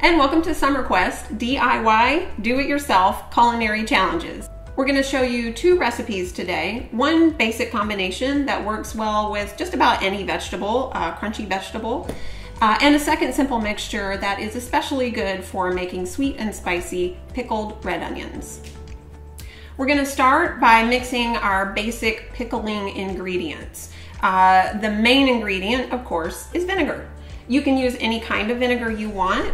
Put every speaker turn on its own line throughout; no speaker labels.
and welcome to Summer Quest DIY Do-It-Yourself Culinary Challenges. We're going to show you two recipes today. One basic combination that works well with just about any vegetable, crunchy vegetable, and a second simple mixture that is especially good for making sweet and spicy pickled red onions. We're going to start by mixing our basic pickling ingredients. The main ingredient, of course, is vinegar. You can use any kind of vinegar you want.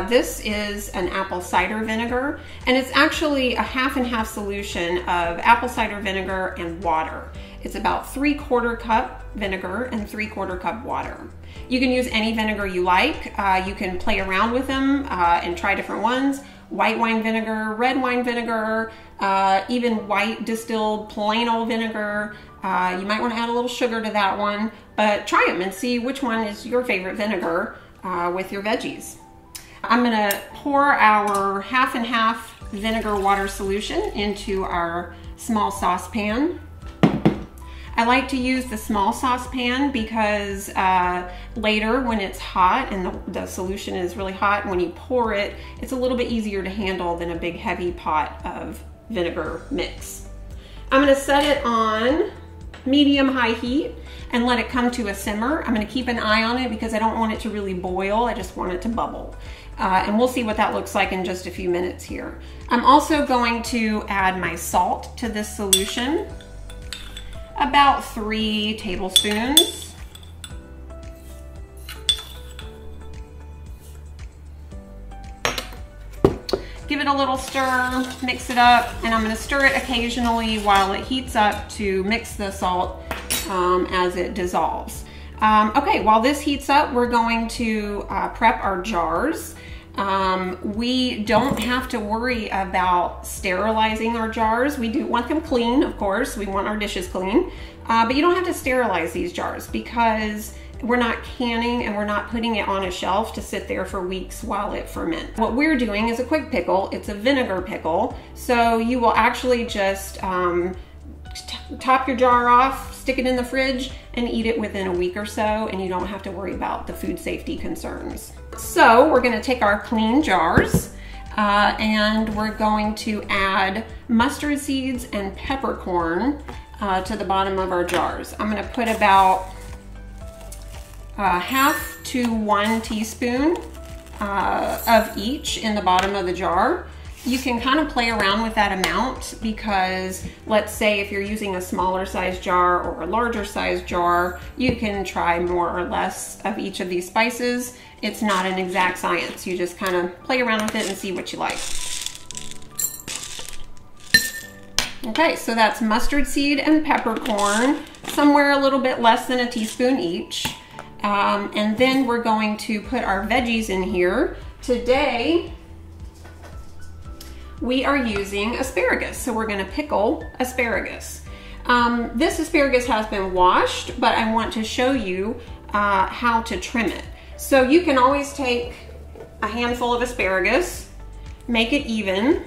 This is an apple cider vinegar, and it's actually a half and half solution of apple cider vinegar and water. It's about 3/4 cup vinegar and 3/4 cup water. You can use any vinegar you like. You can play around with them and try different ones. White wine vinegar, red wine vinegar, even white distilled plain old vinegar. You might want to add a little sugar to that one, but try them and see which one is your favorite vinegar with your veggies. I'm going to pour our half and half vinegar water solution into our small saucepan. I like to use the small saucepan because later when it's hot and the solution is really hot, when you pour it, it's a little bit easier to handle than a big heavy pot of vinegar mix. I'm going to set it on medium-high heat and let it come to a simmer. I'm going to keep an eye on it because I don't want it to really boil. I just want it to bubble. And we'll see what that looks like in just a few minutes here. I'm also going to add my salt to this solution. About 3 tablespoons. Give it a little stir, mix it up, and I'm going to stir it occasionally while it heats up to mix the salt as it dissolves. Okay, while this heats up, we're going to prep our jars. We don't have to worry about sterilizing our jars. We do want them clean, of course. We want our dishes clean, but you don't have to sterilize these jars because we're not canning and we're not putting it on a shelf to sit there for weeks while it ferments. What we're doing is a quick pickle. It's a vinegar pickle. So you will actually just top your jar off, stick it in the fridge, and eat it within a week or so, and you don't have to worry about the food safety concerns. So we're going to take our clean jars and we're going to add mustard seeds and peppercorn to the bottom of our jars. I'm going to put about half to 1 teaspoon of each in the bottom of the jar. You can kind of play around with that amount because let's say if you're using a smaller size jar or a larger size jar, you can try more or less of each of these spices. It's not an exact science. You just kind of play around with it and see what you like. Okay, so that's mustard seed and peppercorn, somewhere a little bit less than a teaspoon each. And then we're going to put our veggies in here. Today, we are using asparagus, so we're going to pickle asparagus. This asparagus has been washed, but I want to show you how to trim it. So you can always take a handful of asparagus, make it even,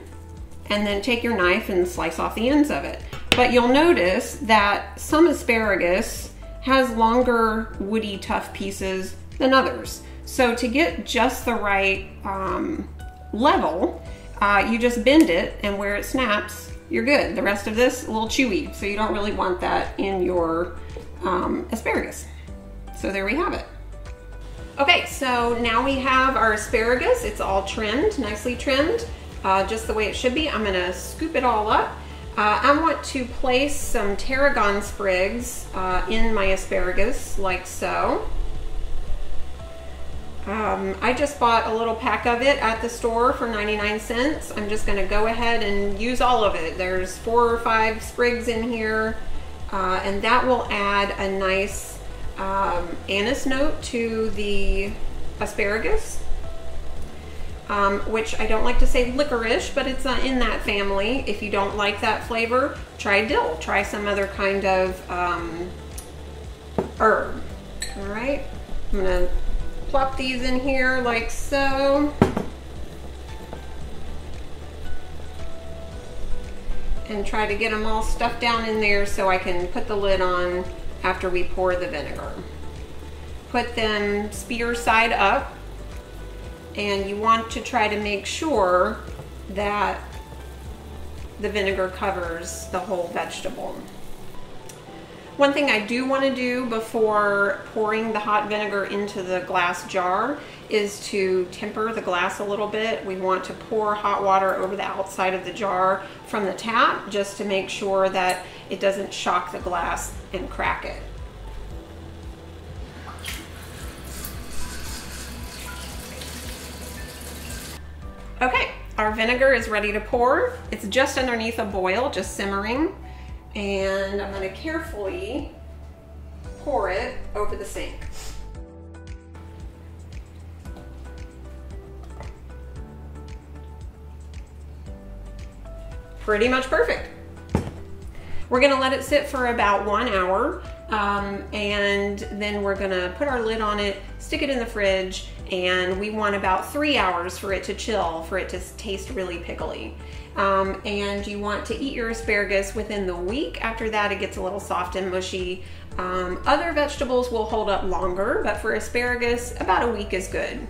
and then take your knife and slice off the ends of it. But you'll notice that some asparagus has longer, woody, tough pieces than others. So to get just the right level, you just bend it, and where it snaps, you're good. The rest of this, a little chewy, so you don't really want that in your asparagus. So there we have it. Okay, so now we have our asparagus. It's all trimmed, nicely trimmed, just the way it should be. I'm gonna scoop it all up. I want to place some tarragon sprigs in my asparagus, like so. I just bought a little pack of it at the store for 99 cents. I'm just going to go ahead and use all of it. There's 4 or 5 sprigs in here, and that will add a nice anise note to the asparagus, which I don't like to say licorice, but it's in that family. If you don't like that flavor, try dill. Try some other kind of herb. All right, I'm going to plop these in here like so. And try to get them all stuffed down in there so I can put the lid on after we pour the vinegar. Put them spear side up and you want to try to make sure that the vinegar covers the whole vegetable. One thing I do want to do before pouring the hot vinegar into the glass jar is to temper the glass a little bit. We want to pour hot water over the outside of the jar from the tap just to make sure that it doesn't shock the glass and crack it. Okay, our vinegar is ready to pour. It's just underneath a boil, just simmering. And I'm going to carefully pour it over the sink. Pretty much perfect. We're going to let it sit for about 1 hour, and then we're going to put our lid on it, stick it in the fridge, and we want about 3 hours for it to chill, for it to taste really pickly. And you want to eat your asparagus within the week. After that, it gets a little soft and mushy. Other vegetables will hold up longer, but for asparagus, about a week is good.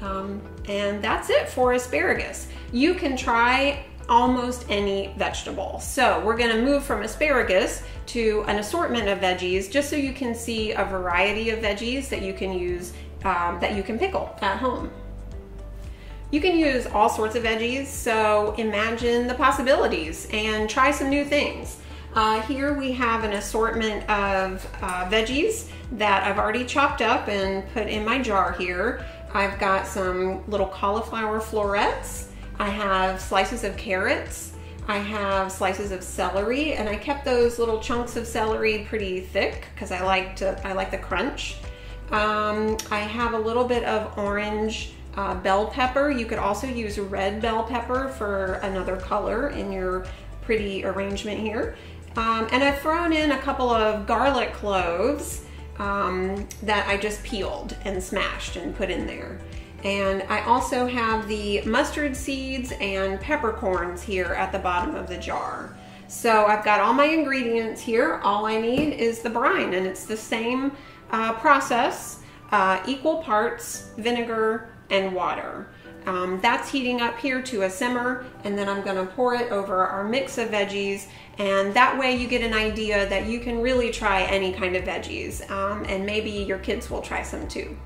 And that's it for asparagus. You can try almost any vegetable. So we're going to move from asparagus to an assortment of veggies, just so you can see a variety of veggies that you can use, that you can pickle at home. You can use all sorts of veggies, so imagine the possibilities and try some new things. Here we have an assortment of veggies that I've already chopped up and put in my jar here. I've got some little cauliflower florets. I have slices of carrots. I have slices of celery, and I kept those little chunks of celery pretty thick because I like the crunch. I have a little bit of orange bell pepper. You could also use red bell pepper for another color in your pretty arrangement here. And I've thrown in a couple of garlic cloves that I just peeled and smashed and put in there. And I also have the mustard seeds and peppercorns here at the bottom of the jar. So I've got all my ingredients here. All I need is the brine, and it's the same process, equal parts vinegar and water. That's heating up here to a simmer, and then I'm going to pour it over our mix of veggies, and that way you get an idea that you can really try any kind of veggies, and maybe your kids will try some too.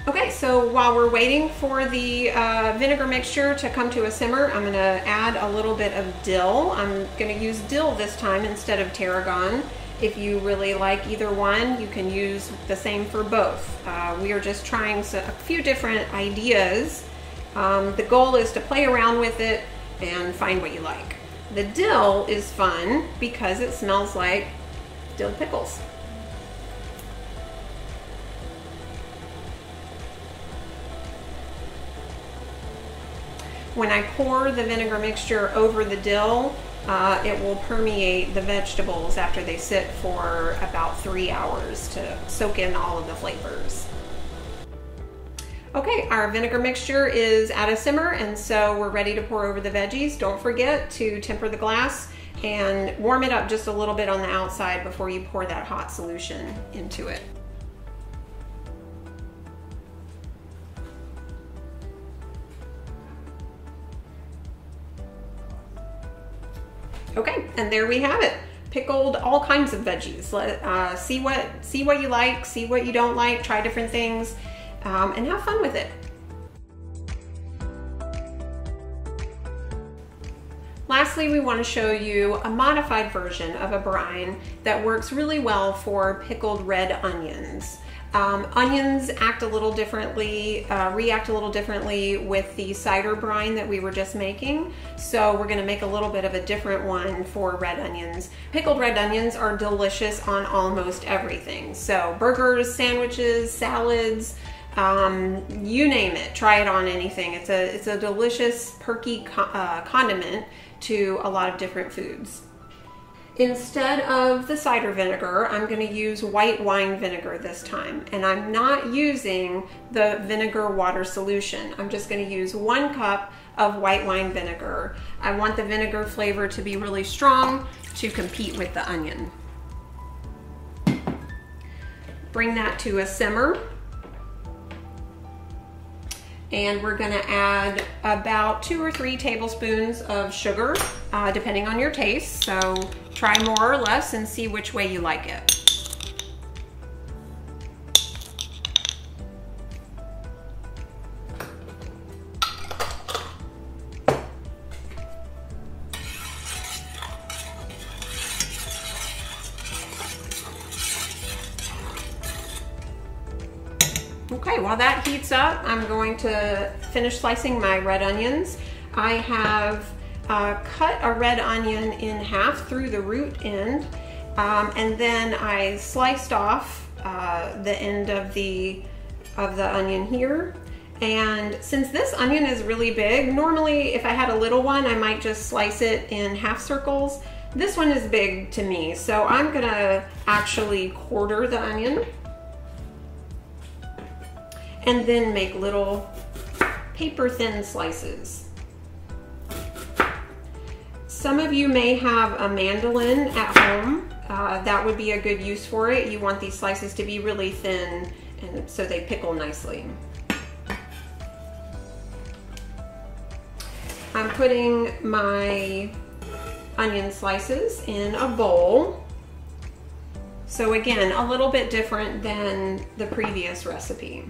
Okay, so while we're waiting for the vinegar mixture to come to a simmer, I'm going to add a little bit of dill. I'm going to use dill this time instead of tarragon. If you really like either one, you can use the same for both. We are just trying a few different ideas. The goal is to play around with it and find what you like. The dill is fun because it smells like dill pickles. When I pour the vinegar mixture over the dill, it will permeate the vegetables after they sit for about 3 hours to soak in all of the flavors. Okay, our vinegar mixture is at a simmer, and so we're ready to pour over the veggies. Don't forget to temper the glass and warm it up just a little bit on the outside before you pour that hot solution into it. Okay, and there we have it. Pickled all kinds of veggies. See what you like, see what you don't like, try different things, and have fun with it. Lastly, we want to show you a modified version of a brine that works really well for pickled red onions. Onions act a little differently, react a little differently with the cider brine that we were just making. So we're going to make a little bit of a different one for red onions. Pickled red onions are delicious on almost everything. So burgers, sandwiches, salads, you name it, try it on anything. It's a delicious, perky condiment to a lot of different foods. Instead of the cider vinegar, I'm going to use white wine vinegar this time, and I'm not using the vinegar water solution. I'm just going to use 1 cup of white wine vinegar. I want the vinegar flavor to be really strong to compete with the onion. Bring that to a simmer. And we're gonna add about 2 or 3 tablespoons of sugar, depending on your taste. So try more or less and see which way you like it. Okay, while that heats up, I'm going to finish slicing my red onions. I have cut a red onion in half through the root end, and then I sliced off the end of the onion here. And since this onion is really big, normally if I had a little one, I might just slice it in half circles. This one is big to me, so I'm gonna actually quarter the onion and then make little paper thin slices. Some of you may have a mandolin at home. That would be a good use for it. You want these slices to be really thin and so they pickle nicely. I'm putting my onion slices in a bowl. So again, a little bit different than the previous recipe.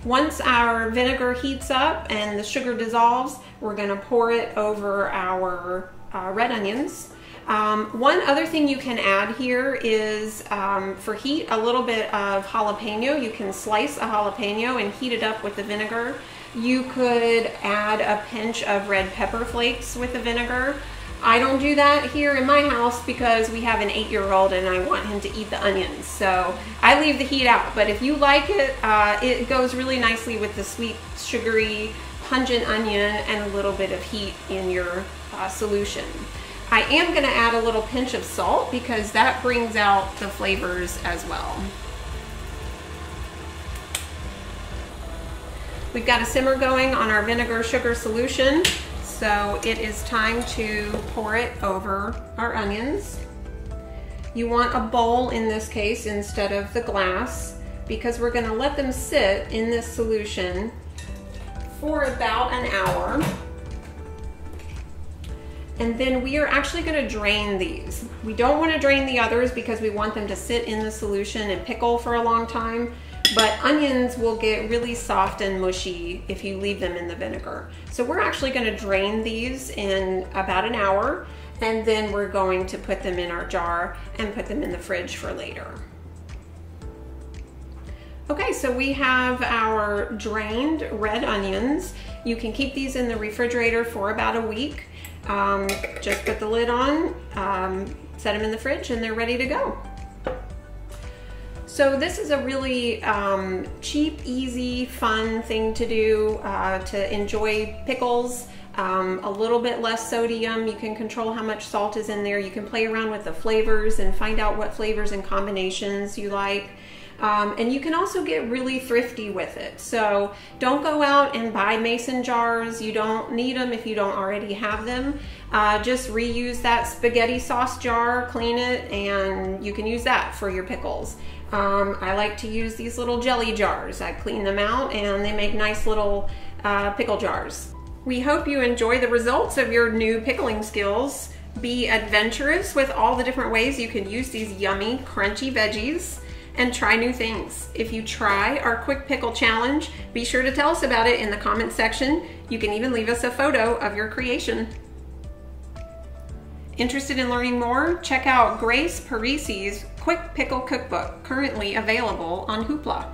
Once our vinegar heats up and the sugar dissolves, we're gonna pour it over our red onions. One other thing you can add here is, for heat, a little bit of jalapeno. You can slice a jalapeno and heat it up with the vinegar. You could add a pinch of red pepper flakes with the vinegar. I don't do that here in my house because we have an 8-year-old and I want him to eat the onions. So I leave the heat out, but if you like it, it goes really nicely with the sweet, sugary, pungent onion and a little bit of heat in your solution. I am gonna add a little pinch of salt because that brings out the flavors as well. We've got a simmer going on our vinegar sugar solution. So it is time to pour it over our onions. You want a bowl in this case instead of the glass because we're gonna let them sit in this solution for about an hour. And then we are actually gonna drain these. We don't wanna drain the others because we want them to sit in the solution and pickle for a long time. But onions will get really soft and mushy if you leave them in the vinegar. So we're actually gonna drain these in about an hour, and then we're going to put them in our jar and put them in the fridge for later. Okay, so we have our drained red onions. You can keep these in the refrigerator for about a week. Just put the lid on, set them in the fridge, and they're ready to go. So this is a really cheap, easy, fun thing to do to enjoy pickles. A little bit less sodium. You can control how much salt is in there. You can play around with the flavors and find out what flavors and combinations you like. And you can also get really thrifty with it. So don't go out and buy mason jars. You don't need them if you don't already have them. Just reuse that spaghetti sauce jar, clean it, and you can use that for your pickles. I like to use these little jelly jars. I clean them out and they make nice little pickle jars. We hope you enjoy the results of your new pickling skills. Be adventurous with all the different ways you can use these yummy, crunchy veggies and try new things. If you try our quick pickle challenge, be sure to tell us about it in the comment section. You can even leave us a photo of your creation. Interested in learning more? Check out Grace Parisi's Quick Pickle Cookbook, currently available on Hoopla.